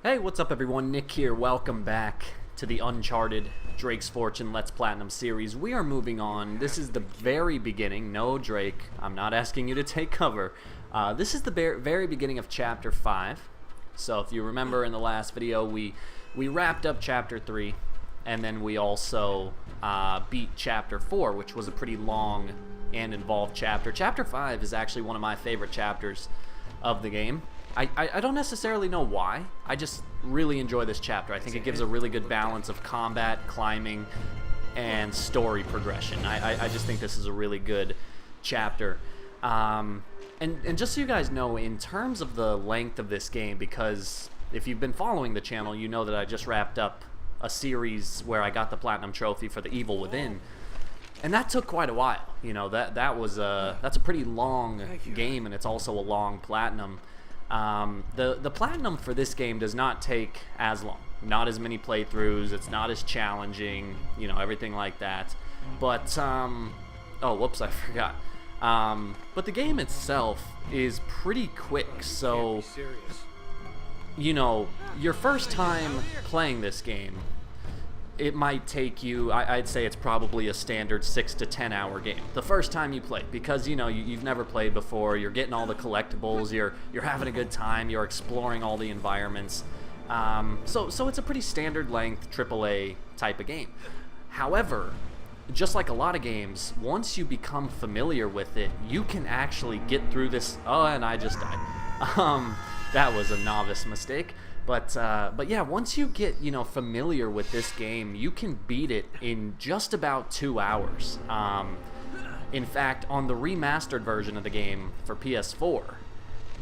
Hey, what's up everyone? Nick here. Welcome back to the Uncharted Drake's Fortune Let's Platinum series. We are moving on. This is the very beginning. No, Drake, I'm not asking you to take cover. This is the very beginning of Chapter 5. So if you remember in the last video, we wrapped up Chapter 3, and then we also beat Chapter 4, which was a pretty long and involved chapter. Chapter 5 is actually one of my favorite chapters of the game. I don't necessarily know why. I just really enjoy this chapter. I think it gives a really good balance of combat, climbing, and story progression. I just think this is a really good chapter. And just so you guys know, in terms of the length of this game, because if you've been following the channel, you know that I just wrapped up a series where I got the Platinum Trophy for The Evil Within. And that took quite a while. You know, that's a pretty long game, and it's also a long Platinum. The Platinum for this game does not take as long. Not as many playthroughs, it's not as challenging, you know, everything like that. But, oh, whoops, I forgot. But the game itself is pretty quick, so, you know, your first time playing this game, it might take you, I'd say it's probably a standard 6 to 10 hour game the first time you play, because you know you've never played before. You're getting all the collectibles, you're having a good time, you're exploring all the environments. So it's a pretty standard length AAA type of game. However, just like a lot of games, once you become familiar with it, you can actually get through this. Oh, and I just died. That was a novice mistake. But yeah, once you get, you know, familiar with this game, you can beat it in just about 2 hours. In fact, on the remastered version of the game for PS4,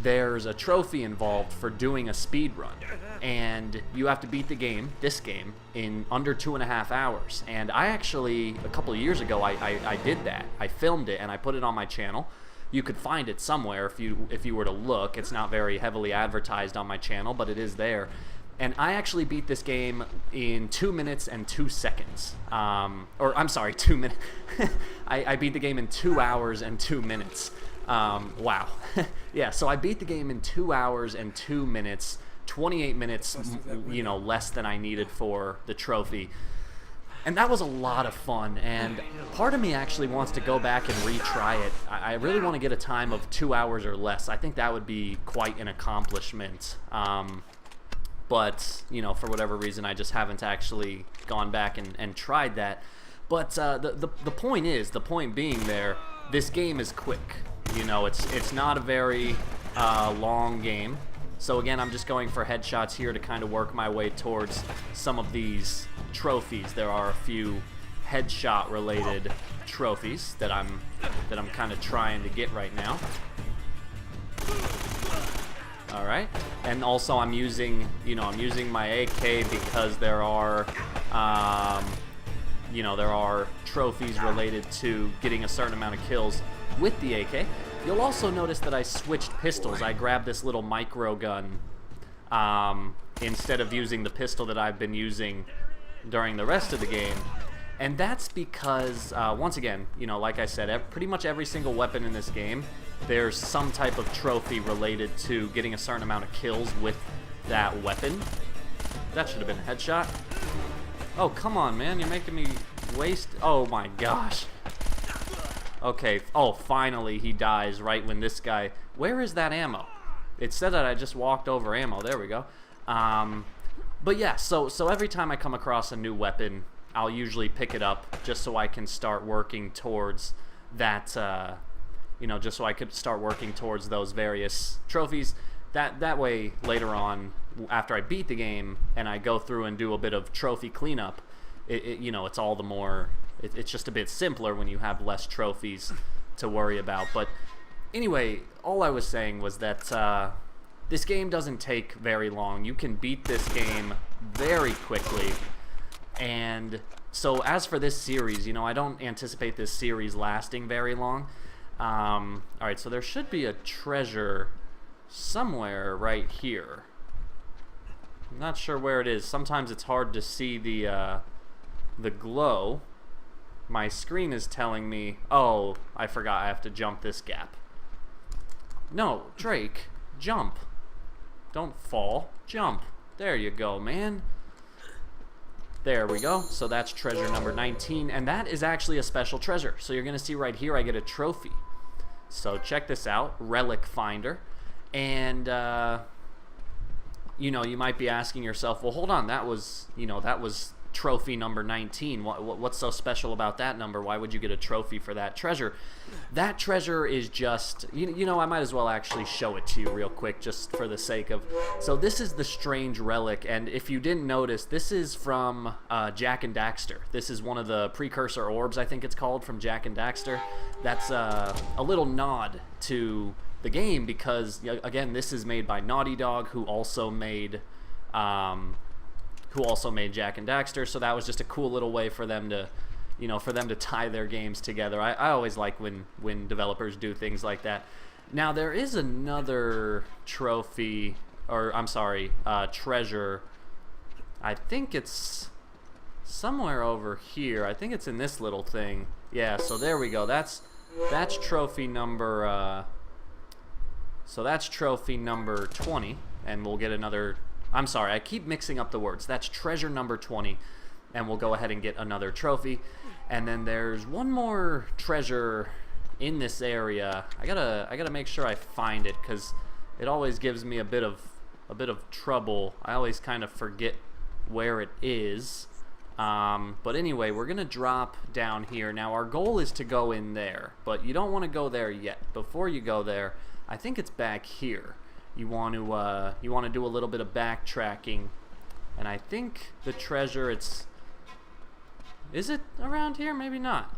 there's a trophy involved for doing a speed run, and you have to beat this game, in under 2.5 hours. And I actually, a couple of years ago, I did that. I filmed it and I put it on my channel. You could find it somewhere if you were to look. It's not very heavily advertised on my channel, but it is there. And I actually beat this game in 2 minutes and 2 seconds. Or I'm sorry, 2 minutes. I beat the game in 2 hours and 2 minutes. Wow. Yeah, so I beat the game in 2 hours and 2 minutes. 28 minutes, you know, less than I needed for the trophy. And that was a lot of fun, and part of me actually wants to go back and retry it. I really want to get a time of 2 hours or less. I think that would be quite an accomplishment. But, you know, for whatever reason, I just haven't actually gone back and tried that. But the point being there, this game is quick. You know, it's not a very long game. So again, I'm just going for headshots here to kind of work my way towards some of these trophies. There are a few headshot related trophies that I'm kind of trying to get right now. All right, and also I'm using my AK because there are there are trophies related to getting a certain amount of kills with the AK. You'll also notice that I switched pistols. I grabbed this little micro gun instead of using the pistol that I've been using during the rest of the game. And that's because, once again, you know, like I said, pretty much every single weapon in this game, there's some type of trophy related to getting a certain amount of kills with that weapon. That should have been a headshot. Oh, come on, man. You're making me waste. Oh, my gosh. Okay, oh, finally he dies right when this guy... Where is that ammo? It said that I just walked over ammo. There we go. But yeah, so every time I come across a new weapon, I'll usually pick it up just so I can start working towards that, just so I could start working towards those various trophies. That way, later on, after I beat the game and I go through and do a bit of trophy cleanup, it's all the more... It's just a bit simpler when you have less trophies to worry about. But anyway, all I was saying was that this game doesn't take very long. You can beat this game very quickly. And so as for this series, you know, I don't anticipate this series lasting very long. Alright, so there should be a treasure somewhere right here. I'm not sure where it is. Sometimes it's hard to see the glow. My screen is telling me, oh, I forgot I have to jump this gap. No, Drake, jump. Don't fall, jump. There you go, man. There we go. So that's treasure number 19, and that is actually a special treasure. So you're gonna see right here I get a trophy. So check this out, relic finder. And you know, you might be asking yourself, well, hold on, that was, you know, that was trophy number 19. What's so special about that number? Why would you get a trophy for that treasure? That treasure is just, you know, I might as well actually show it to you real quick just for the sake of. So this is the strange relic, and if you didn't notice, this is from Jak and Daxter. This is one of the precursor orbs, I think it's called, from Jak and Daxter. That's a little nod to the game because, again, this is made by Naughty Dog, who also made Jak and Daxter, so that was just a cool little way for them to, you know, for them to tie their games together. I always like when developers do things like that. Now there is another trophy, or I'm sorry, treasure. I think it's somewhere over here. I think it's in this little thing. Yeah, so there we go. That's trophy number. So that's trophy number 20, and we'll get another. I'm sorry, I keep mixing up the words. That's treasure number 20, and we'll go ahead and get another trophy. And then there's one more treasure in this area. I gotta make sure I find it because it always gives me a bit of trouble. I always kind of forget where it is. But anyway, we're gonna drop down here. Now our goal is to go in there, but you don't want to go there yet. Before you go there, I think it's back here. You want to do a little bit of backtracking, and I think the treasure, is it around here? Maybe not.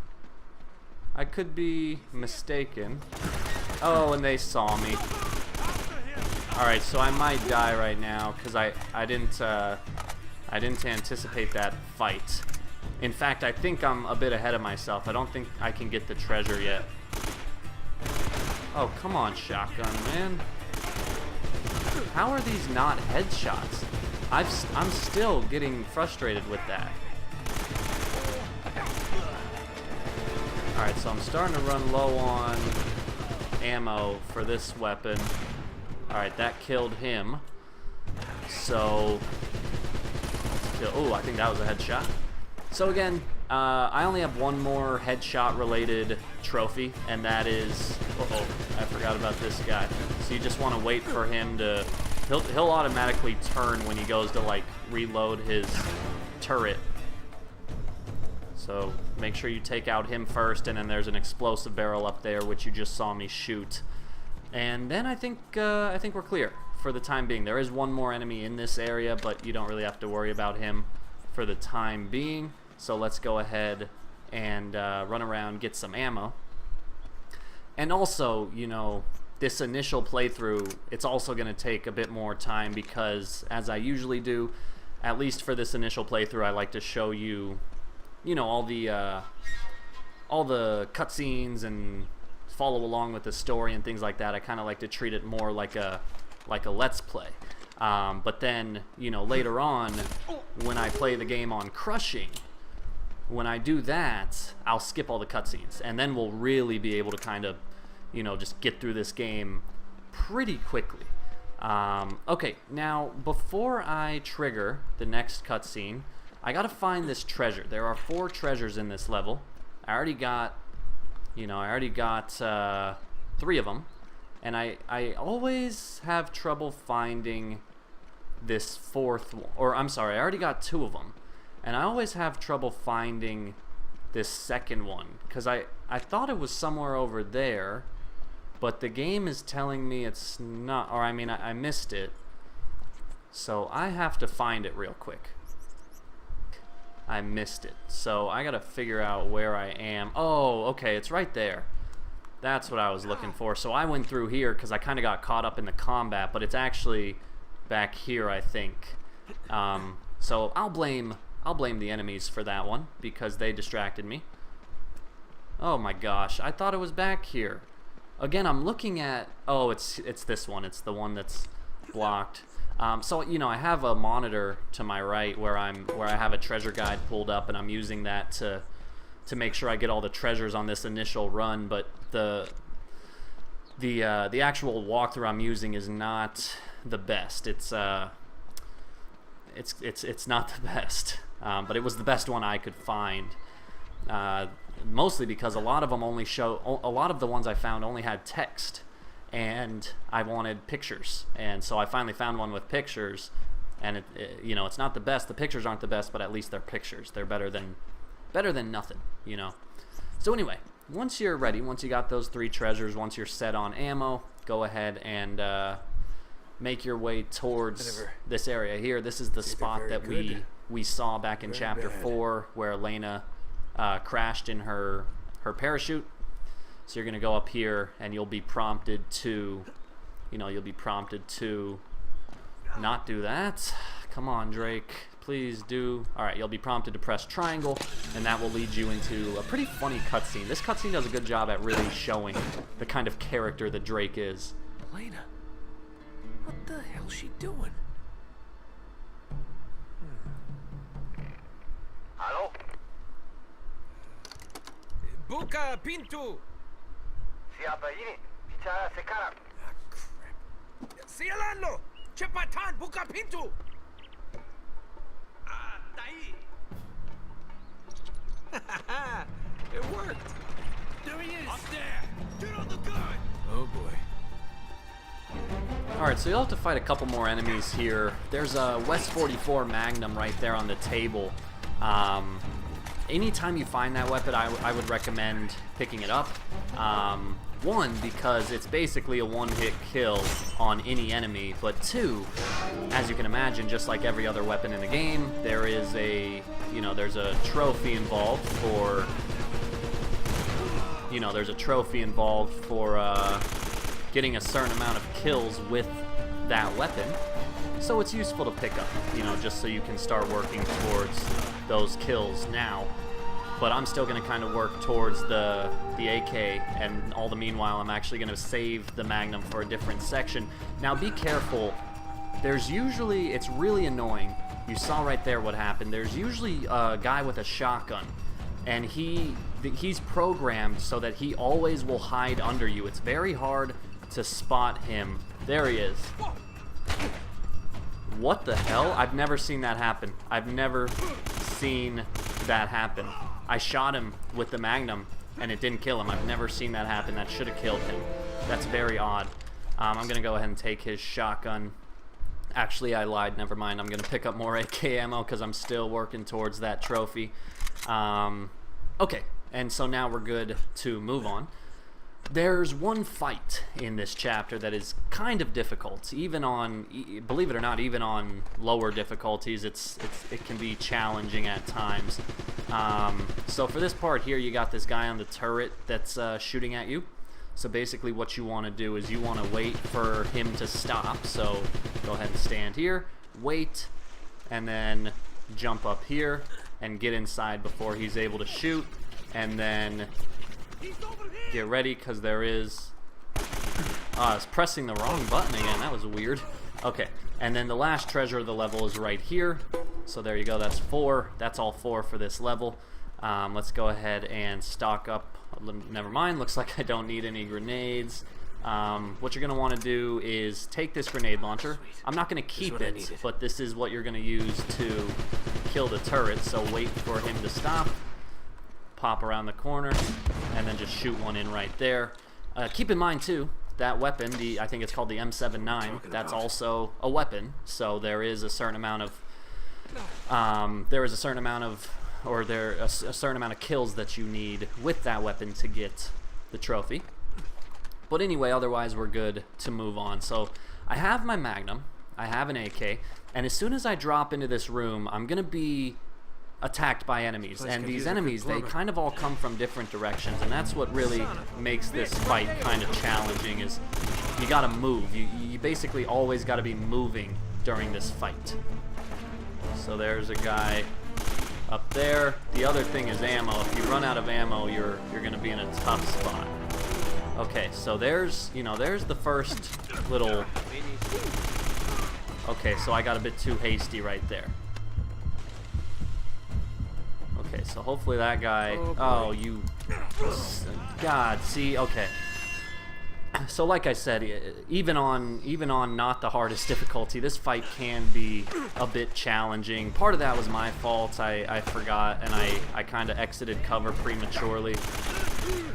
I could be mistaken. Oh, and they saw me. All right, so I might die right now because I didn't anticipate that fight. In fact, I think I'm a bit ahead of myself. I don't think I can get the treasure yet. Oh, come on, shotgun, man. How are these not headshots? I'm still getting frustrated with that. Alright, so I'm starting to run low on ammo for this weapon. Alright, that killed him. So, oh, I think that was a headshot. So again, I only have one more headshot-related trophy, and that is... Uh-oh, I forgot about this guy. So you just want to wait for him to... He'll automatically turn when he goes to, like, reload his turret. So make sure you take out him first, and then there's an explosive barrel up there, which you just saw me shoot. And then I think we're clear for the time being. There is one more enemy in this area, but you don't really have to worry about him for the time being. So let's go ahead and run around, get some ammo. And also, you know, this initial playthrough, it's also going to take a bit more time because, as I usually do, at least for this initial playthrough, I like to show you, you know, all the cutscenes and follow along with the story and things like that. I kind of like to treat it more like a Let's Play. But then, you know, later on, when I play the game on Crushing, when I do that, I'll skip all the cutscenes, and then we'll really be able to kind of, you know, just get through this game pretty quickly. Okay, now, before I trigger the next cutscene, I gotta find this treasure. There are 4 treasures in this level. I already got 3 of them, and I always have trouble finding this 4th one. Or, I'm sorry, I already got 2 of them. And I always have trouble finding this 2nd one, because I thought it was somewhere over there, but the game is telling me it's not, or I mean, I missed it. So I have to find it real quick. I missed it. So I gotta figure out where I am. Oh, okay, it's right there. That's what I was looking for. So I went through here because I kind of got caught up in the combat, but it's actually back here, I think. So I'll blame the enemies for that one because they distracted me. Oh my gosh, I thought it was back here. Again, I'm looking at, oh, it's this one. It's the one that's blocked. So, you know, I have a monitor to my right where I have a treasure guide pulled up, and I'm using that to make sure I get all the treasures on this initial run, but the actual walkthrough I'm using is not the best. It's it's not the best, but it was the best one I could find. Mostly because a lot of them only show, a lot of the ones I found only had text, and I wanted pictures, and so I finally found one with pictures, and you know, it's not the best. The pictures aren't the best, but at least they're pictures. They're better than nothing, you know. So anyway, once you're ready, once you got those 3 treasures, once you're set on ammo, go ahead and make your way towards this area here. This is the spot that we saw back in chapter 4, where Elena crashed in her parachute. So you're gonna go up here, and you'll be prompted to, not do that. Come on, Drake, please do. All right, you'll be prompted to press triangle, and that will lead you into a pretty funny cutscene. This cutscene does a good job at really showing the kind of character that Drake is. Elena, what the hell's she doing? Hello? Buka Pintu! Siapa ini? Bicara sekarang. Ah, crap. Sialano! Cepatan, buka pintu! Ah, tai! It worked! There he is! Up there! Get on the gun! Oh boy. Alright, so you'll have to fight a couple more enemies here. There's a West 44 Magnum right there on the table. Anytime you find that weapon, I would recommend picking it up. One, because it's basically a one-hit kill on any enemy, but two, as you can imagine, just like every other weapon in the game, there is there's a trophy involved for, getting a certain amount of kills with that weapon. So it's useful to pick up, just so you can start working towards those kills now. But I'm still going to kind of work towards the AK, and all the meanwhile I'm actually going to save the Magnum for a different section. Now be careful, it's really annoying. You saw right there what happened. There's usually a guy with a shotgun, and he's programmed so that he always will hide under you. It's very hard to spot him. There he is. What the hell? I've never seen that happen. I've never seen that happen. I shot him with the Magnum, and it didn't kill him. I've never seen that happen. That should have killed him. That's very odd. I'm going to go ahead and take his shotgun. Actually, I lied. Never mind. I'm going to pick up more AK ammo because I'm still working towards that trophy. Okay, and so now we're good to move on. There's one fight in this chapter that is kind of difficult, even on, believe it or not, even on lower difficulties, it can be challenging at times. So for this part here, you got this guy on the turret that's shooting at you. So basically what you want to do is you want to wait for him to stop. So go ahead and stand here, wait, and then jump up here and get inside before he's able to shoot, and then get ready, because there is... I was pressing the wrong button again. That was weird. Okay, and then the last treasure of the level is right here. So there you go. That's 4. That's all 4 for this level. Let's go ahead and stock up. Never mind. Looks like I don't need any grenades. What you're going to want to do is take this grenade launcher. I'm not going to keep it, but this is what you're going to use to kill the turret. So wait for him to stop. Pop around the corner, and then just shoot one in right there. Keep in mind too, that weapon, I think it's called the M79, that's also a weapon. So there is a certain amount of, a certain amount of kills that you need with that weapon to get the trophy. But anyway, otherwise we're good to move on. So I have my Magnum, I have an AK, and as soon as I drop into this room, I'm gonna be attacked by enemies, and these enemies, they kind of all come from different directions, and that's what really makes this fight kind of challenging. Is you gotta move. You basically always gotta be moving during this fight. So there's a guy up there. The other thing is ammo. If you run out of ammo, you're gonna be in a tough spot. Okay, so there's the first little... Okay, so I got a bit too hasty right there. Okay, so hopefully that guy... Oh, you... God, see? Okay. So like I said, even on not the hardest difficulty, this fight can be a bit challenging. Part of that was my fault. I forgot, and I kind of exited cover prematurely.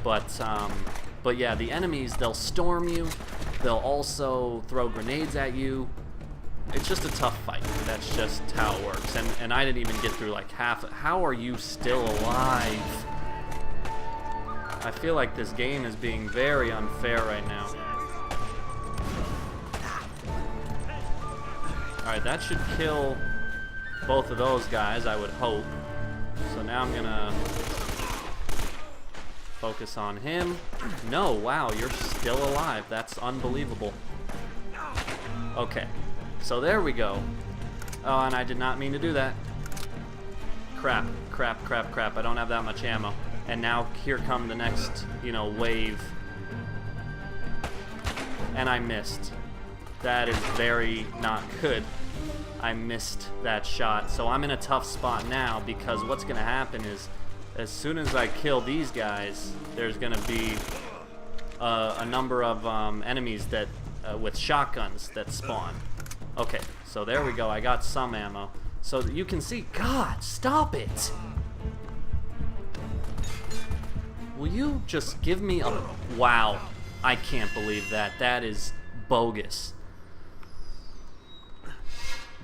But yeah, the enemies, they'll storm you. They'll also throw grenades at you. It's just a tough fight. That's just how it works. And I didn't even get through like half. How are you still alive? I feel like this game is being very unfair right now. Alright, that should kill both of those guys, I would hope. So now I'm gonna focus on him. No, wow, you're still alive. That's unbelievable. Okay, so there we go. Oh, and I did not mean to do that. Crap, crap, crap, crap. I don't have that much ammo. And now here come the next, you know, wave. And I missed. That is very not good. I missed that shot. So I'm in a tough spot now because what's going to happen is as soon as I kill these guys, there's going to be a number of enemies that with shotguns that spawn. Okay, so there we go. I got some ammo. So you can see, God, stop it! Will you just give me a... Wow, I can't believe that. That is bogus.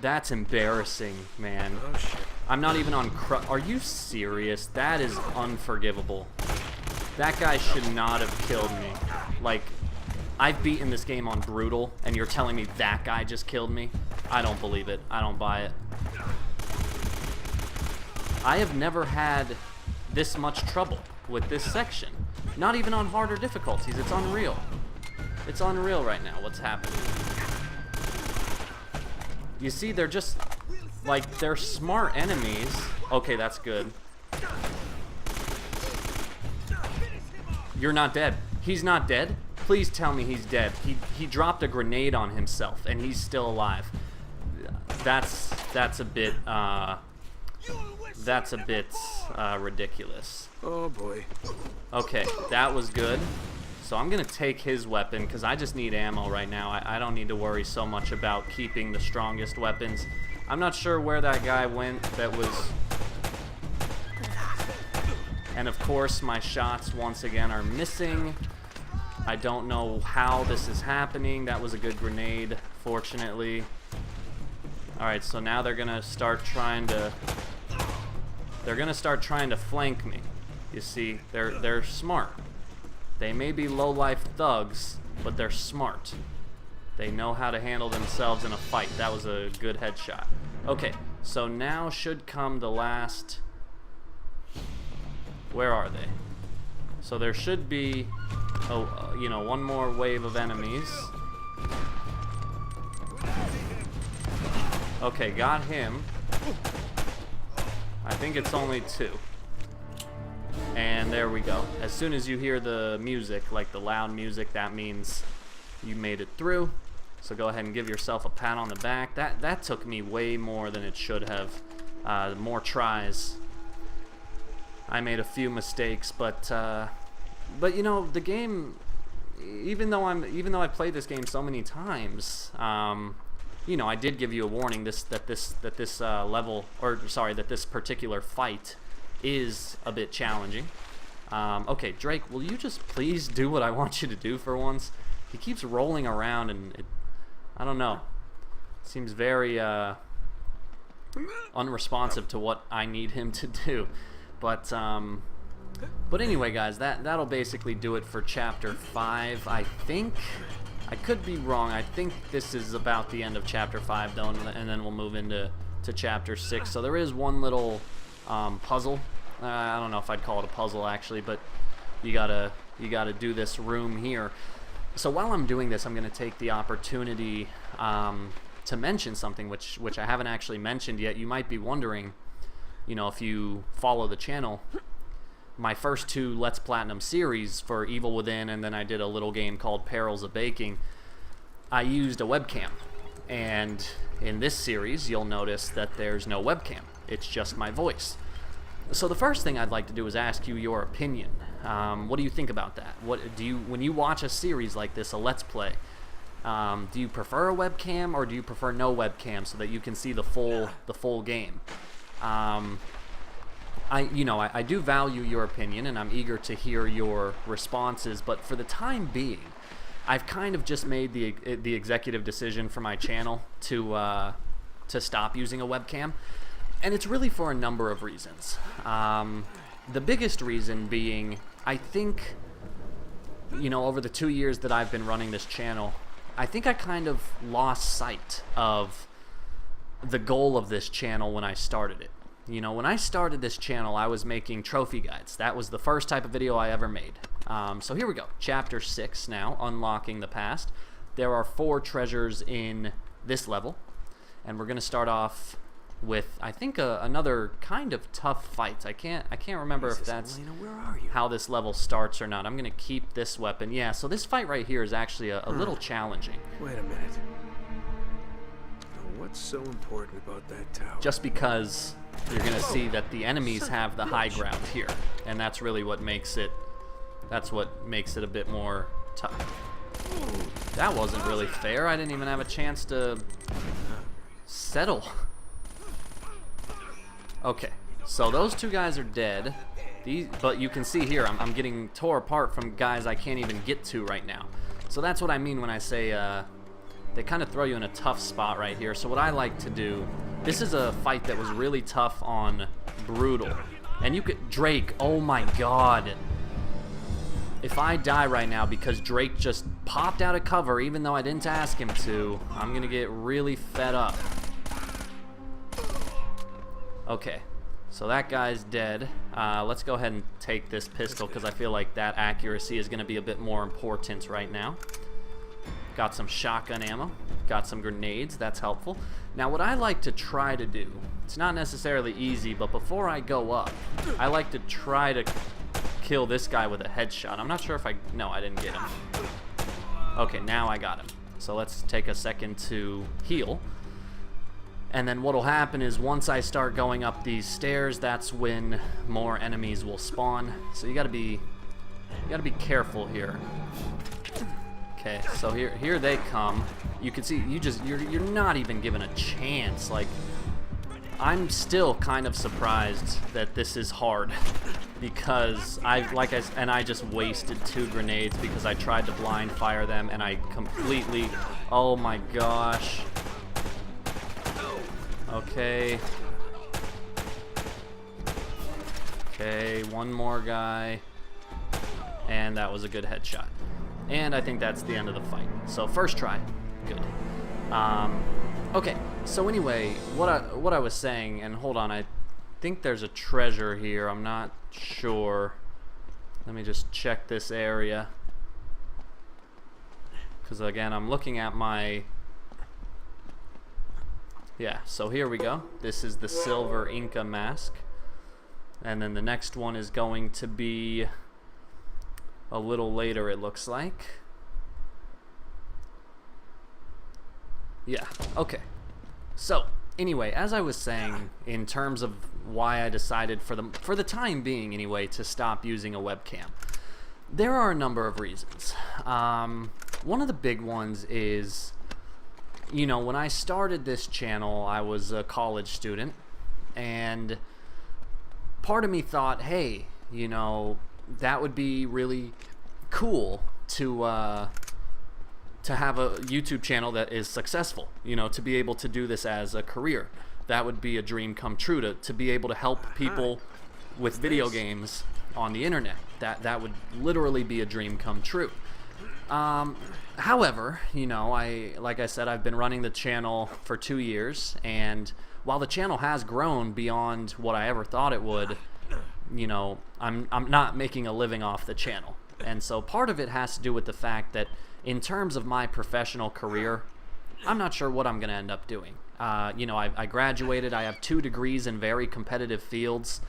That's embarrassing, man. Oh, shit. I'm not even on... Are you serious? That is unforgivable. That guy should not have killed me. Like, I've beaten this game on brutal, and you're telling me that guy just killed me? I don't believe it. I don't buy it. I have never had this much trouble with this section. Not even on harder difficulties. It's unreal. It's unreal right now what's happening. You see, they're just, like, they're smart enemies. Okay, that's good. You're not dead. He's not dead? Please tell me he's dead. He dropped a grenade on himself, and he's still alive. That's a bit ridiculous. Oh boy. Okay, that was good. So I'm gonna take his weapon because I just need ammo right now. I don't need to worry so much about keeping the strongest weapons. I'm not sure where that guy went that was... And of course my shots once again are missing. I don't know how this is happening. That was a good grenade, fortunately. Alright, so now they're gonna start trying to... They're gonna start trying to flank me. You see, they're smart. They may be low-life thugs, but they're smart. They know how to handle themselves in a fight. That was a good headshot. Okay, so now should come the last... Where are they? So there should be, you know, one more wave of enemies. Okay, got him. I think it's only two. And there we go. As soon as you hear the music, like the loud music, that means you made it through. So go ahead and give yourself a pat on the back. That took me way more than it should have. More tries. I made a few mistakes, but you know, the game, even though I played this game so many times, you know, I did give you a warning that this particular fight is a bit challenging. Okay, Drake, will you just please do what I want you to do for once? He keeps rolling around, and I don't know. It seems very unresponsive to what I need him to do. But anyway, guys, that'll basically do it for Chapter 5, I think. I could be wrong. I think this is about the end of Chapter 5, though, and then we'll move into Chapter 6. So there is one little puzzle. I don't know if I'd call it a puzzle, actually, but you gotta do this room here. So while I'm doing this, I'm gonna take the opportunity to mention something which I haven't actually mentioned yet. You might be wondering, you know, if you follow the channel, my first two Let's Platinum series for Evil Within, and then I did a little game called Perils of Baking, I used a webcam. And in this series, you'll notice that there's no webcam. It's just my voice. So the first thing I'd like to do is ask you your opinion. What do you think about that? What do you, when you watch a series like this, a Let's Play, do you prefer a webcam or do you prefer no webcam so that you can see the full game? I do value your opinion and I'm eager to hear your responses, but for the time being, I've kind of just made the executive decision for my channel to stop using a webcam, and it's really for a number of reasons. The biggest reason being, I think, over the 2 years that I've been running this channel, I think I kind of lost sight of the goal of this channel when I started it. When I started this channel, I was making trophy guides. That was the first type of video I ever made. So here we go. Chapter 6 now, Unlocking the Past. There are 4 treasures in this level, and we're going to start off with, I think, another kind of tough fight. I can't remember if that's Elena, where are you? how this level starts or not. I'm going to keep this weapon. Yeah, so this fight right here is actually a little challenging. Wait a minute. Now, what's so important about that tower? Just because you're going to see that the enemies have the high ground here, and that's really what makes it, a bit more tough. That wasn't really fair. I didn't even have a chance to settle. Okay, so those 2 guys are dead. But you can see here, I'm getting tore apart from guys I can't even get to right now. So that's what I mean when I say they kind of throw you in a tough spot right here. So what I like to do, this is a fight that was really tough on Brutal. And you could, Drake, oh my god. If I die right now because Drake just popped out of cover even though I didn't ask him to, I'm gonna get really fed up. Okay, so that guy's dead. Let's go ahead and take this pistol because I feel like that accuracy is going to be a bit more important right now. Got some shotgun ammo, got some grenades, that's helpful. Now what I like to try to do, it's not necessarily easy, but before I go up, I like to try to kill this guy with a headshot. I'm not sure if no, I didn't get him. Okay, now I got him. So let's take a second to heal. And then what'll happen is once I start going up these stairs, that's when more enemies will spawn. So you gotta be careful here. Okay, so here they come. You can see you're not even given a chance. Like, I'm still kind of surprised that this is hard because I just wasted 2 grenades because I tried to blind fire them and I completely, oh my gosh. Okay. Okay, one more guy. And that was a good headshot. And I think that's the end of the fight. So first try. Good. Okay, so anyway, what I was saying, and hold on, I think there's a treasure here. I'm not sure. Let me just check this area. Because again, I'm looking at my... Yeah, so here we go. This is the silver Inca mask. And then the next one is going to be a little later, it looks like. Yeah, okay. So, anyway, as I was saying, in terms of why I decided for the time being anyway to stop using a webcam, there are a number of reasons. One of the big ones is, when I started this channel, I was a college student, and part of me thought, hey, that would be really cool to have a YouTube channel that is successful, to be able to do this as a career. That would be a dream come true, to be able to help people with video games on the internet. That would literally be a dream come true. However, like I said, I've been running the channel for 2 years, and while the channel has grown beyond what I ever thought it would, I'm not making a living off the channel. And so part of it has to do with the fact that in terms of my professional career, I'm not sure what I'm going to end up doing. I graduated, I have 2 degrees in very competitive fields.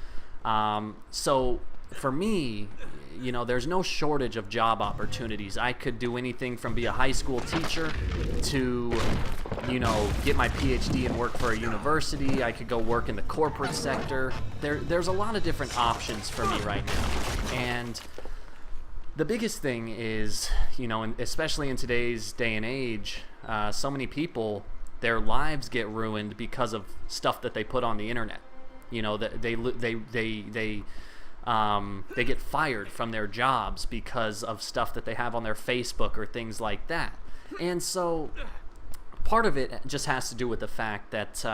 So for me, you know, there's no shortage of job opportunities. I could do anything from be a high school teacher to, you know, get my PhD and work for a university. I could go work in the corporate sector. There's a lot of different options for me right now. And the biggest thing is, you know, especially in today's day and age, so many people, their lives get ruined because of stuff that they put on the internet. You know, that they get fired from their jobs because of stuff that they have on their Facebook or things like that. And so part of it just has to do with the fact that,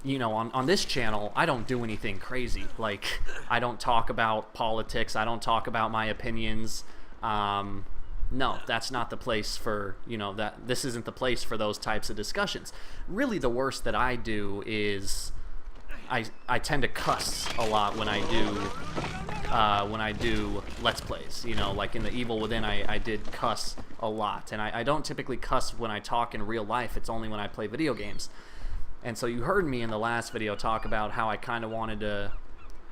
you know, on this channel, I don't do anything crazy. Like, I don't talk about politics. I don't talk about my opinions. No, that's not the place for, you know, this isn't the place for those types of discussions. Really, the worst that I do is I tend to cuss a lot when I do Let's Plays. You know, like in the Evil Within, I did cuss a lot. And I don't typically cuss when I talk in real life. It's only when I play video games. And so you heard me in the last video talk about how I kind of wanted to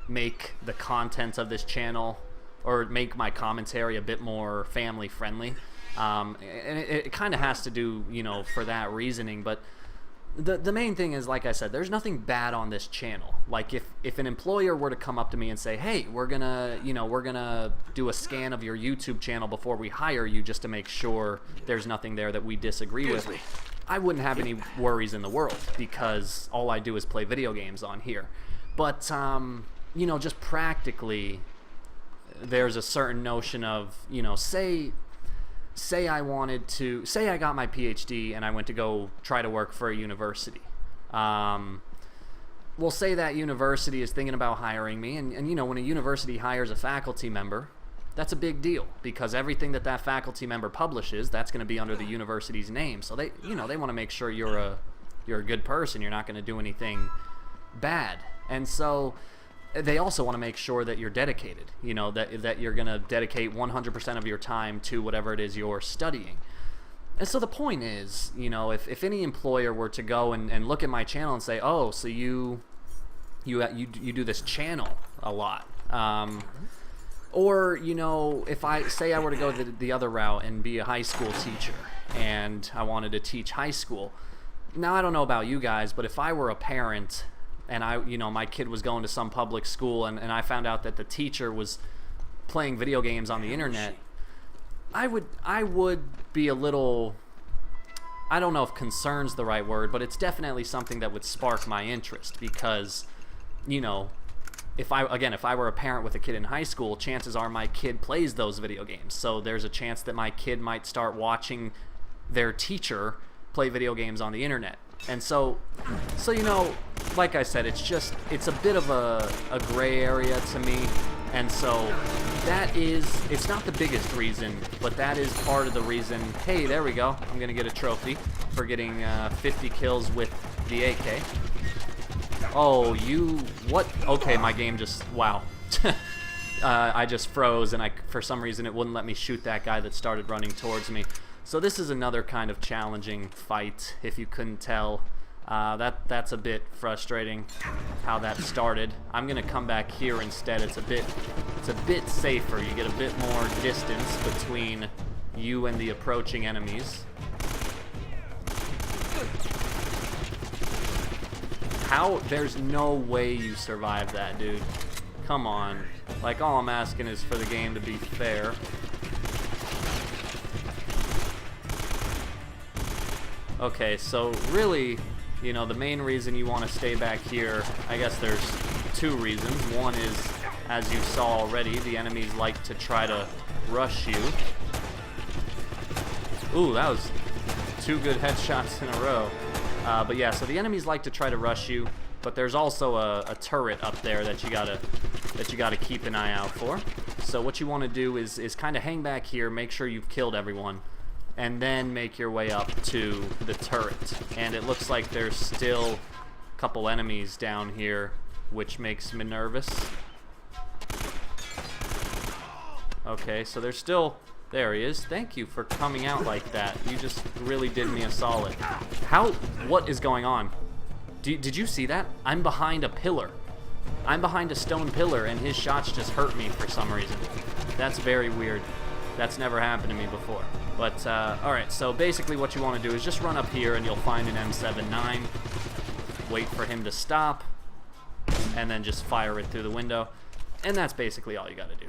make the content of this channel, or make my commentary a bit more family friendly. And it kind of has to do, you know, for that reasoning. But the main thing is, like I said, there's nothing bad on this channel. Like, if an employer were to come up to me and say, hey, we're gonna do a scan of your YouTube channel before we hire you, just to make sure there's nothing there that we disagree with, I wouldn't have any worries in the world, because all I do is play video games on here. But you know, just practically, there's a certain notion of, you know, say I got my PhD and I went to go try to work for a university. Well, say that university is thinking about hiring me, and you know, when a university hires a faculty member, that's a big deal, because everything that faculty member publishes, that's going to be under the university's name. So they want to make sure you're a good person. You're not going to do anything bad. And so they also want to make sure that you're dedicated, you know, that you're going to dedicate 100% of your time to whatever it is you're studying. And so the point is, you know, if any employer were to go and look at my channel and say, oh, so you do this channel a lot, or, you know, if I were to go the other route and be a high school teacher and I wanted to teach high school. Now, I don't know about you guys, but if I were a parent and my kid was going to some public school and I found out that the teacher was playing video games on the internet, I would be a little, I don't know if concern's the right word, but it's definitely something that would spark my interest, because, you know, if I were a parent with a kid in high school, chances are my kid plays those video games. So there's a chance that my kid might start watching their teacher play video games on the internet. And so you know, like I said, it's a bit of a gray area to me. And so it's not the biggest reason, but that is part of the reason. Hey, there we go. I'm gonna get a trophy for getting 50 kills with the AK. Oh, what? Okay, my game just, wow. I just froze, and for some reason it wouldn't let me shoot that guy that started running towards me. So this is another kind of challenging fight, if you couldn't tell. That's a bit frustrating how that started. I'm gonna come back here instead. It's a bit safer. You get a bit more distance between you and the approaching enemies. There's no way you survive that, dude. Come on. Like, all I'm asking is for the game to be fair. Okay, so really, you know, the main reason you want to stay back here, I guess there's two reasons. One is, as you saw already, the enemies like to try to rush you. Ooh, that was 2 good headshots in a row. But yeah, so the enemies like to try to rush you, but there's also a turret up there that you gotta keep an eye out for. So what you want to do is kind of hang back here, make sure you've killed everyone, and then make your way up to the turret. And it looks like there's still a couple enemies down here, which makes me nervous. Okay, so there's still... There he is. Thank you for coming out like that. You just really did me a solid. What is going on? Did you see that? I'm behind a pillar. I'm behind a stone pillar, and his shots just hurt me for some reason. That's very weird. That's never happened to me before. But, alright, so basically what you want to do is just run up here and you'll find an M79. Wait for him to stop. And then just fire it through the window. And that's basically all you gotta do.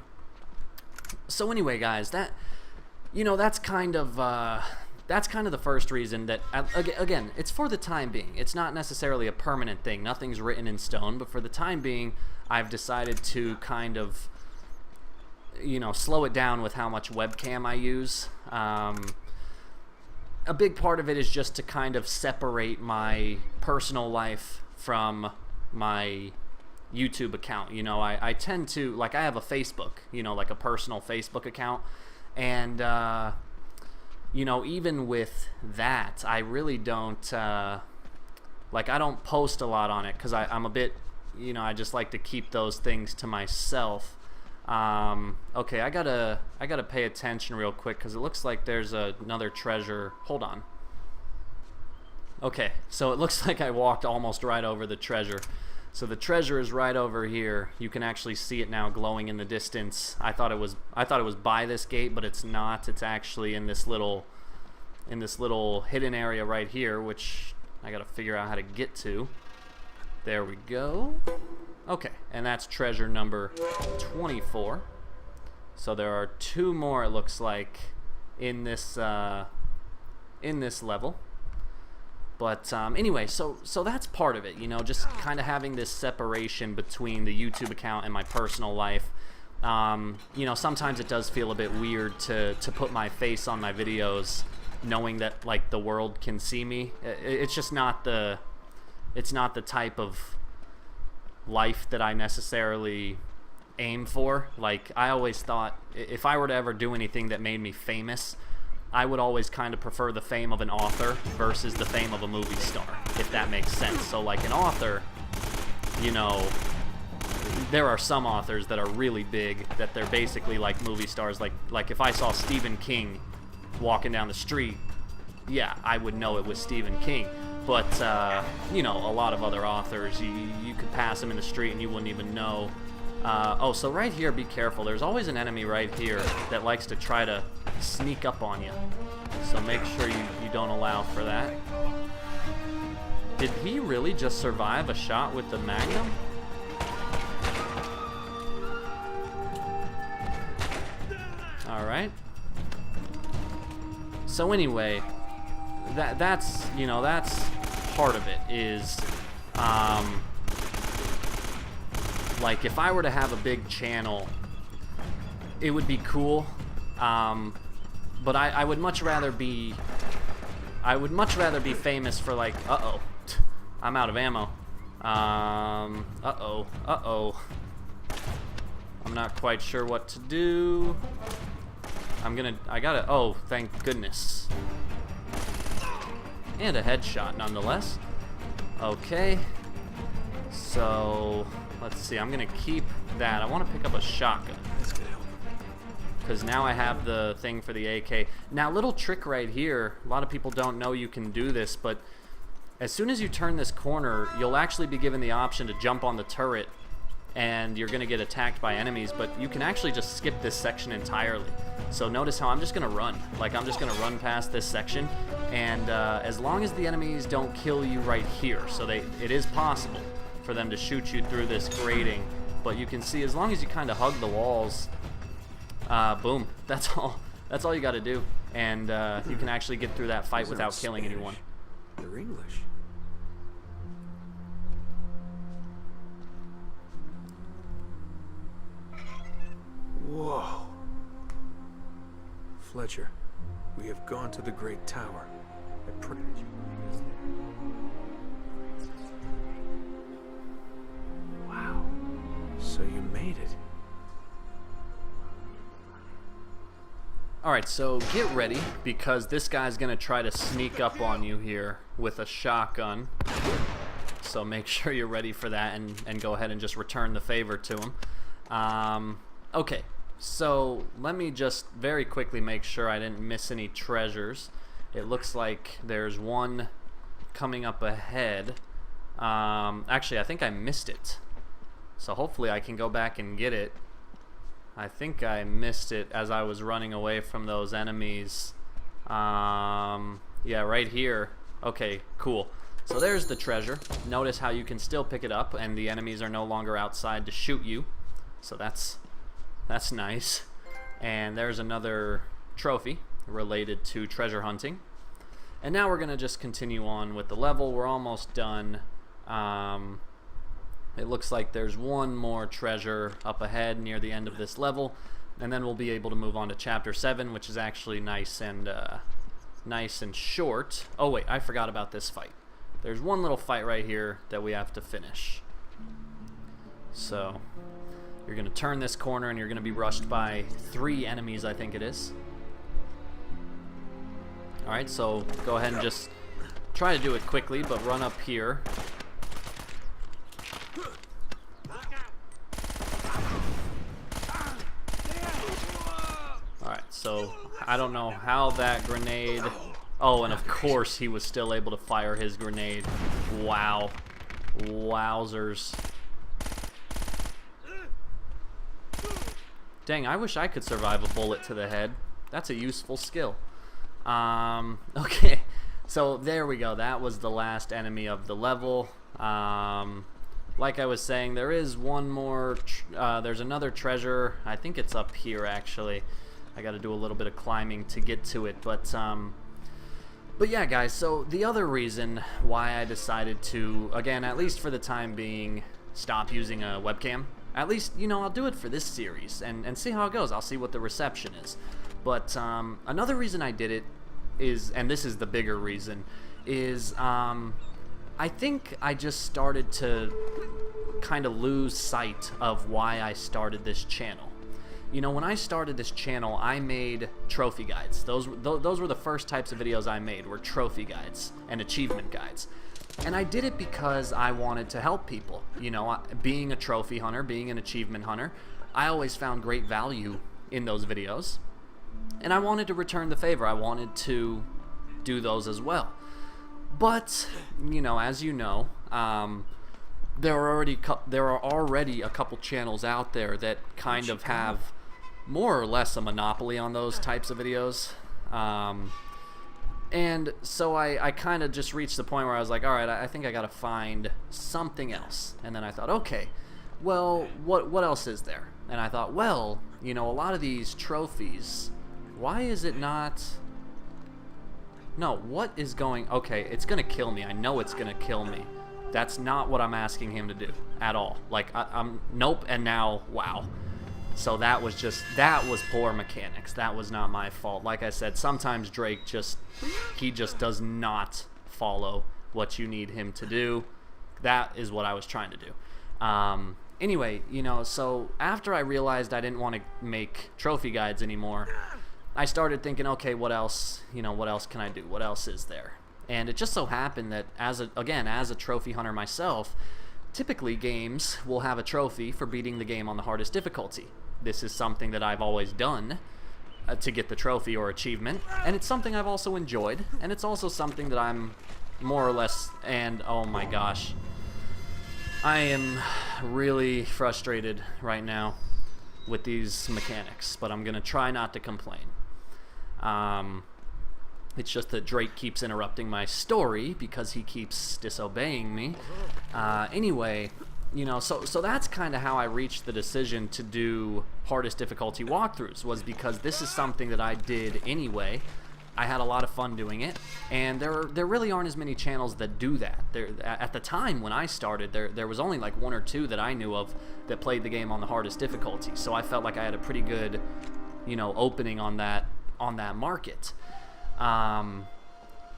So anyway, guys, that's kind of the first reason that, again, it's for the time being. It's not necessarily a permanent thing. Nothing's written in stone, but for the time being, I've decided to kind of, slow it down with how much webcam I use. A big part of it is just to kind of separate my personal life from my YouTube account. I tend to, like, I have a Facebook, like a personal Facebook account, and even with that, I really don't I don't post a lot on it because I'm a bit, I just like to keep those things to myself. Okay, I gotta pay attention real quick because it looks like there's another treasure. Hold on. Okay, so it looks like I walked almost right over the treasure. So the treasure is right over here. You can actually see it now glowing in the distance. I thought it was by this gate, but it's not. It's actually in this little hidden area right here, which I gotta figure out how to get to. There we go. Okay, and that's treasure number 24. So there are 2 more, it looks like, in this level. But anyway, so that's part of it, just kind of having this separation between the YouTube account and my personal life. Sometimes it does feel a bit weird to put my face on my videos, knowing that, like, the world can see me. It's just not the type of life that I necessarily aim for. Like, I always thought if I were to ever do anything that made me famous, I would always kind of prefer the fame of an author versus the fame of a movie star, if that makes sense. So, like, an author, there are some authors that are really big, that they're basically like movie stars. Like if I saw Stephen King walking down the street, yeah, I would know it was Stephen King. But, a lot of other authors, you could pass them in the street and you wouldn't even know. Oh, so right here, be careful. There's always an enemy right here that likes to try to sneak up on you. So make sure you don't allow for that. Did he really just survive a shot with the Magnum? Alright. So anyway, that's part of it is, like, if I were to have a big channel, it would be cool, but I would much rather be famous for, like, I'm out of ammo. I'm not quite sure what to do. Oh, thank goodness. And a headshot nonetheless. Okay. So, let's see, I'm gonna keep that. I want to pick up a shotgun, because now I have the thing for the AK. Now, little trick right here, a lot of people don't know you can do this, but as soon as you turn this corner, you'll actually be given the option to jump on the turret, and you're gonna get attacked by enemies, but you can actually just skip this section entirely. So notice how I'm just gonna run. Like, I'm just gonna run past this section, and as long as the enemies don't kill you right here, so it is possible for them to shoot you through this grating, but you can see as long as you kind of hug the walls, boom, that's all you got to do, and you can actually get through that fight without killing anyone. They're English. Whoa. Fletcher, we have gone to the Great Tower. I pray that you will meet us there. Wow. So you made it. Alright, so get ready, because this guy's going to try to sneak up on you here with a shotgun. So make sure you're ready for that, and go ahead and just return the favor to him. Okay, so let me just very quickly make sure I didn't miss any treasures. It looks like there's one coming up ahead. Actually, I think I missed it. So hopefully I can go back and get it. I think I missed it as I was running away from those enemies. Yeah, right here. Okay, cool. So there's the treasure. Notice how you can still pick it up and the enemies are no longer outside to shoot you. So that's nice. And there's another trophy related to treasure hunting. And now we're going to just continue on with the level. We're almost done. It looks like there's one more treasure up ahead near the end of this level. And then we'll be able to move on to Chapter 7, which is actually nice and short. Oh wait, I forgot about this fight. There's one little fight right here that we have to finish. So, you're going to turn this corner and you're going to be rushed by 3 enemies, I think it is. Alright, so go ahead and just try to do it quickly, but run up here. Alright, so I don't know how that grenade... Oh, and of course he was still able to fire his grenade. Wow. Wowzers. Dang, I wish I could survive a bullet to the head. That's a useful skill. Okay. So there we go. That was the last enemy of the level. Like I was saying, there is one more... there's another treasure. I think it's up here, actually. I got to do a little bit of climbing to get to it, but yeah, guys, so the other reason why I decided to, again, at least for the time being, stop using a webcam, at least, you know, I'll do it for this series and see how it goes. I'll see what the reception is. But another reason I did it is, and this is the bigger reason, is I think I just started to kind of lose sight of why I started this channel. You know, when I started this channel, I made trophy guides. Those were the first types of videos I made, were trophy guides and achievement guides. And I did it because I wanted to help people. You know, being a trophy hunter, being an achievement hunter, I always found great value in those videos. And I wanted to return the favor. I wanted to do those as well. But, you know, as you know, there are already a couple channels out there that kind of have more or less a monopoly on those types of videos. And so I kind of just reached the point where I was like, all right, I think I got to find something else. And then I thought, okay, well, what else is there? And I thought, well, you know, a lot of these trophies, why is it not... No, what is going... Okay, it's going to kill me. I know it's going to kill me. That's not what I'm asking him to do at all. Like, I'm... Nope, and now, wow. So that was poor mechanics. That was not my fault. Like I said, sometimes Drake he just does not follow what you need him to do. That is what I was trying to do. Anyway, you know, so after I realized I didn't want to make trophy guides anymore, I started thinking, okay, what else? You know, what else can I do? What else is there? And it just so happened that, as a trophy hunter myself, typically games will have a trophy for beating the game on the hardest difficulty. This is something that I've always done to get the trophy or achievement, and it's something I've also enjoyed, and it's also something that I'm more or less... And, oh my gosh, I am really frustrated right now with these mechanics, but I'm going to try not to complain. It's just that Drake keeps interrupting my story because he keeps disobeying me. Anyway, you know, so that's kind of how I reached the decision to do hardest difficulty walkthroughs, was because this is something that I did anyway. I had a lot of fun doing it, and there really aren't as many channels that do that. At the time when I started, there was only like 1 or 2 that I knew of that played the game on the hardest difficulty. So I felt like I had a pretty good, you know, opening on that market.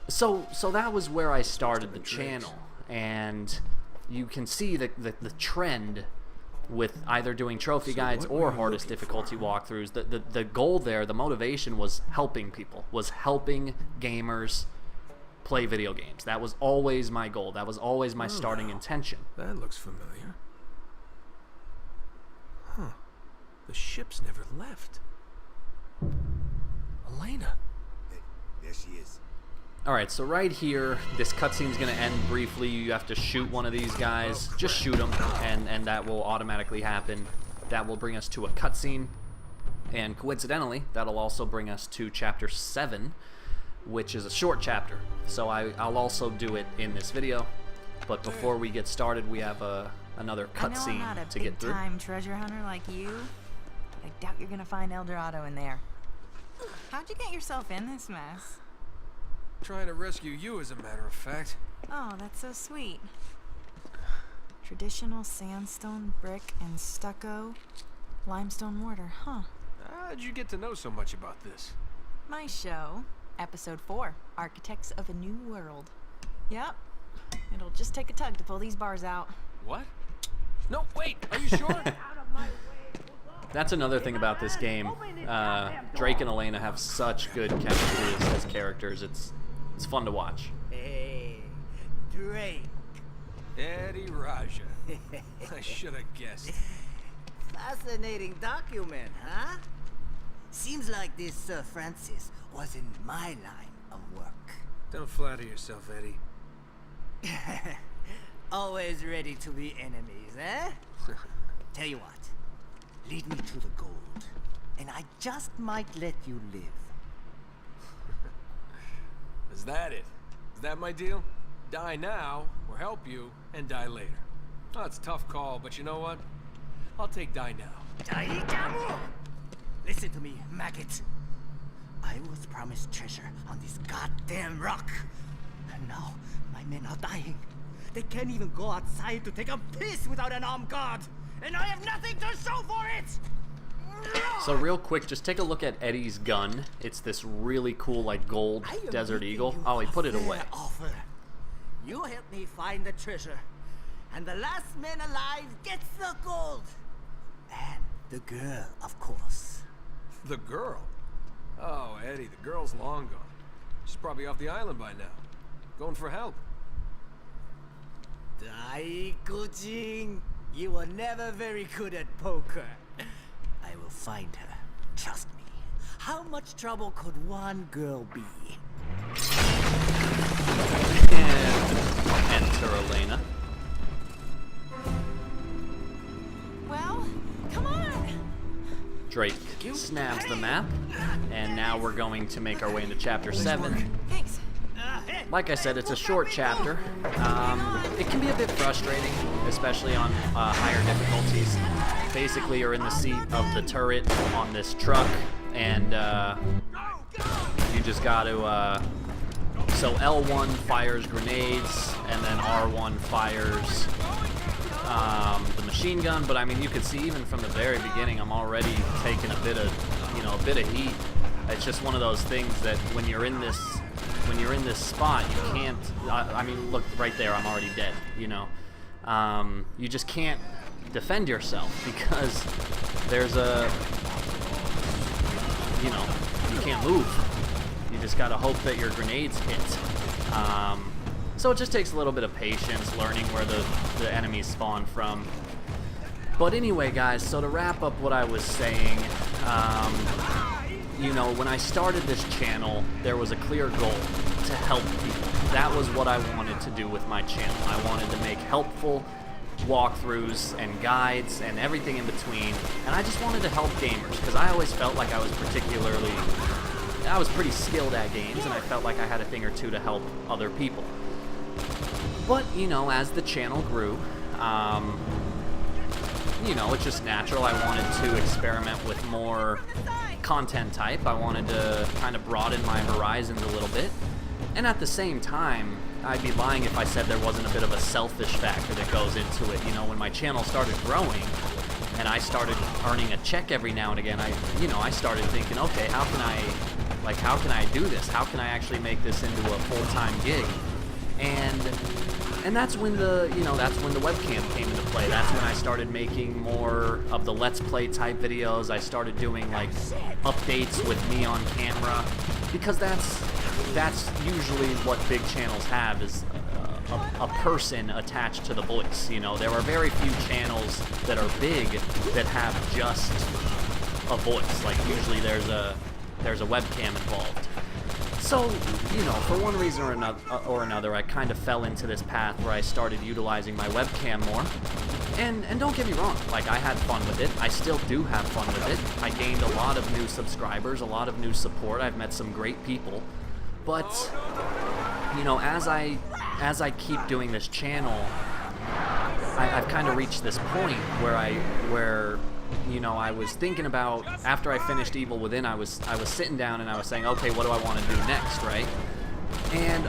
So that was where I started the channel, and you can see the trend with either doing trophy guides or hardest difficulty walkthroughs. The goal there, the motivation, was helping people, was helping gamers play video games. That was always my goal. That was always my starting intention. That looks familiar. Huh. The ship's never left. Elena. Hey, there she is. Alright, so right here, this cutscene's going to end briefly. You have to shoot one of these guys. Just shoot them, and that will automatically happen. That will bring us to a cutscene. And coincidentally, that'll also bring us to Chapter 7, which is a short chapter. So I'll also do it in this video. But before we get started, we have another cutscene to get through. I know I'm not a big-time treasure hunter like you. I doubt you're gonna find El Dorado in there. How'd you get yourself in this mess? Trying to rescue you, as a matter of fact. Oh, that's so sweet. Traditional sandstone, brick, and stucco. Limestone mortar, huh? How'd you get to know so much about this? My show, Episode 4, Architects of a New World. Yep. It'll just take a tug to pull these bars out. What? No, wait, are you sure? That's another thing about this game. Drake and Elena have such good chemistry as characters. It's fun to watch. Hey, Drake. Eddie Raja. I should have guessed. Fascinating document, huh? Seems like this Sir Francis was in my line of work. Don't flatter yourself, Eddie. Always ready to be enemies, eh? Tell you what, lead me to the gold, and I just might let you live. Is that it? Is that my deal? Die now, or help you, and die later. Oh, it's a tough call, but you know what? I'll take die now. Listen to me, maggot. I was promised treasure on this goddamn rock. And now, my men are dying. They can't even go outside to take a piss without an armed guard. And I have nothing to show for it! So real quick, just take a look at Eddie's gun. It's this really cool, like, gold I am Desert making Eagle. you Oh, he put a it away. fair offer. You help me find the treasure, and the last man alive gets the gold. And the girl, of course. The girl? Oh, Eddie, the girl's long gone. She's probably off the island by now. Going for help. Daikujin, you were never very good at poker. I will find her. Trust me. How much trouble could one girl be? And enter Elena. Well, come on! Drake snaps the map, and now we're going to make our way into Chapter 7. Thanks. Like I said, it's a short chapter. It can be a bit frustrating, especially on higher difficulties. Basically, you're in the seat of the turret on this truck, and you just got to... So L1 fires grenades, and then R1 fires the machine gun. But I mean, you can see even from the very beginning, I'm already taking a bit of heat. It's just one of those things that when you're in this spot, you can't. I mean, look right there. I'm already dead. You know, you just can't defend yourself because there's a. You know, you can't move. You just gotta hope that your grenades hit. So it just takes a little bit of patience, learning where the enemies spawn from. But anyway, guys. So to wrap up what I was saying. You know, when I started this channel, there was a clear goal to help people. That was what I wanted to do with my channel. I wanted to make helpful walkthroughs and guides and everything in between. And I just wanted to help gamers because I always felt like I was pretty skilled at games, and I felt like I had a thing or two to help other people. But, you know, as the channel grew, you know, it's just natural. I wanted to experiment with more content type. I wanted to kind of broaden my horizons a little bit. And at the same time, I'd be lying if I said there wasn't a bit of a selfish factor that goes into it. You know, when my channel started growing and I started earning a check every now and again, I started thinking, okay, how can I do this? How can I actually make this into a full-time gig? And that's when the webcam came into play. That's when I started making more of the Let's Play type videos. I started doing like updates with me on camera, because that's usually what big channels have, is a person attached to the voice. You know, there are very few channels that are big that have just a voice. Like usually there's a webcam involved. So, for one reason or another, I kind of fell into this path where I started utilizing my webcam more. And don't get me wrong, like, I had fun with it. I still do have fun with it. I gained a lot of new subscribers, a lot of new support. I've met some great people. But, as I keep doing this channel, I've kind of reached this point where I was thinking about, after I finished Evil Within, I was sitting down and I was saying, okay, what do I want to do next, right? And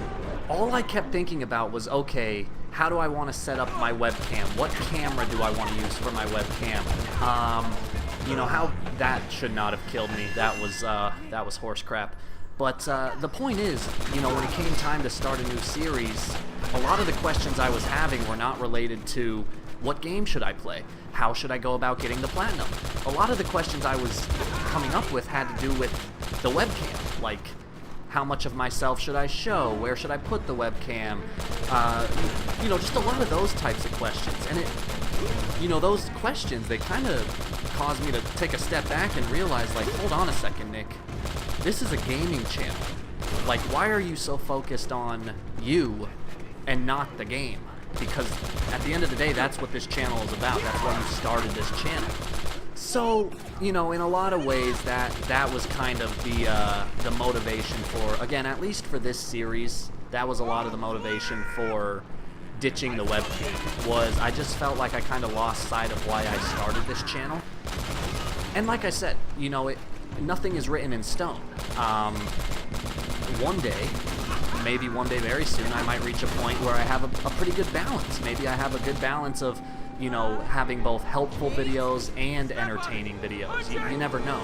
all I kept thinking about was, okay, how do I want to set up my webcam? What camera do I want to use for my webcam? How that should not have killed me. That was horse crap. But the point is, when it came time to start a new series, a lot of the questions I was having were not related to what game should I play? How should I go about getting the platinum? A lot of the questions I was coming up with had to do with the webcam, like how much of myself should I show? Where should I put the webcam? Just a lot of those types of questions. And those questions, they kind of caused me to take a step back and realize, like, hold on a second, Nick. This is a gaming channel. Like, why are you so focused on you and not the game? Because at the end of the day, that's what this channel is about. That's why you started this channel. So, in a lot of ways, that was kind of the motivation for, again, at least for this series, that was a lot of the motivation for ditching the webcam, was I just felt like I kind of lost sight of why I started this channel. And like I said, nothing is written in stone. One day, maybe one day very soon, I might reach a point where I have a pretty good balance. Maybe I have a good balance of, having both helpful videos and entertaining videos. You never know.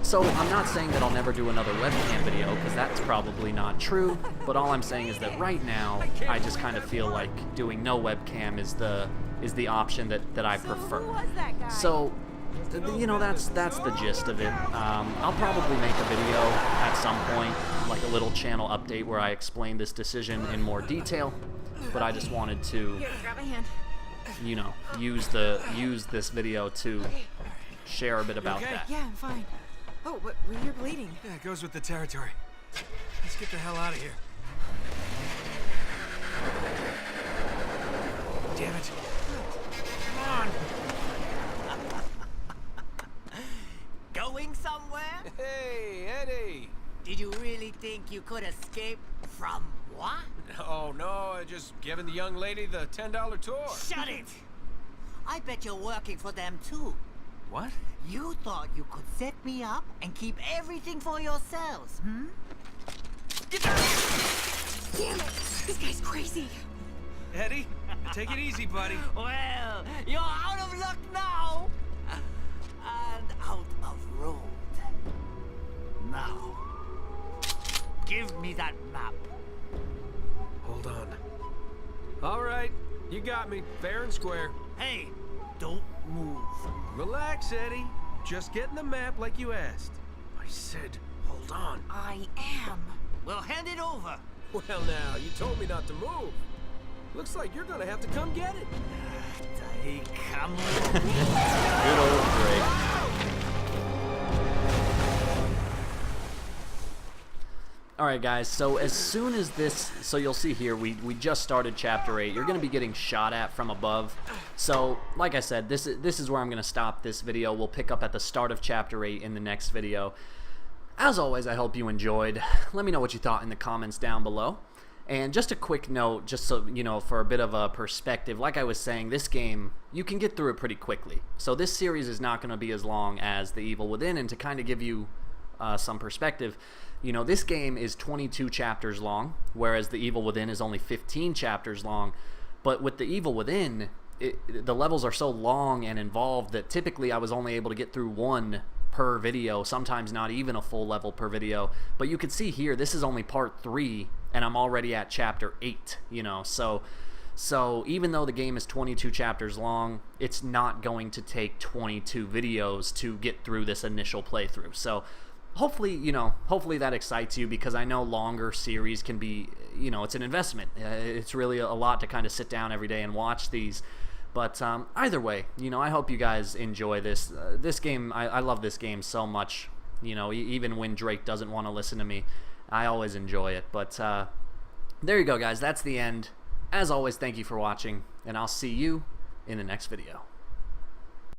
So I'm not saying that I'll never do another webcam video, because that's probably not true, but all I'm saying is that right now, I just kind of feel like doing no webcam is the option that I prefer. So, that's the gist of it. I'll probably make a video at some point, like a little channel update where I explain this decision in more detail, but I just wanted to, Here, grab my hand. use this video to share a bit about that. Yeah, I'm fine. Oh, but you're bleeding. Yeah, it goes with the territory. Let's get the hell out of here. Damn it. Come on. Going somewhere? Hey, Eddie. Did you really think you could escape from what? Oh, no, I just giving the young lady the $10 tour. Shut it! I bet you're working for them too. What? You thought you could set me up and keep everything for yourselves, hmm? Damn it! This guy's crazy. Eddie, take it easy, buddy. Well, you're out of luck now! And out of road. Now, give me that map. Hold on. All right, you got me, fair and square. Hey, don't move. Relax, Eddie. Just getting the map like you asked. I said, hold on. I am. Well, hand it over. Well, now, you told me not to move. Looks like you're gonna have to come get it. Hey, come Good old Drake. Alright guys, so as soon as this, so you'll see here, we just started Chapter 8. You're going to be getting shot at from above. So, like I said, this is where I'm going to stop this video. We'll pick up at the start of Chapter 8 in the next video. As always, I hope you enjoyed. Let me know what you thought in the comments down below. And just a quick note, just so, for a bit of a perspective, like I was saying, this game, you can get through it pretty quickly. So this series is not going to be as long as The Evil Within, and to kind of give you some perspective, this game is 22 chapters long, whereas The Evil Within is only 15 chapters long. But with The Evil Within, the levels are so long and involved that typically I was only able to get through one per video, sometimes not even a full level per video. But you can see here, this is only part 3, and I'm already at chapter 8, So even though the game is 22 chapters long, it's not going to take 22 videos to get through this initial playthrough. So hopefully, hopefully that excites you, because I know longer series can be, it's an investment. It's really a lot to kind of sit down every day and watch these. But either way, I hope you guys enjoy this. This game, I love this game so much, even when Drake doesn't want to listen to me. I always enjoy it. But there you go, guys. That's the end. As always, thank you for watching, and I'll see you in the next video.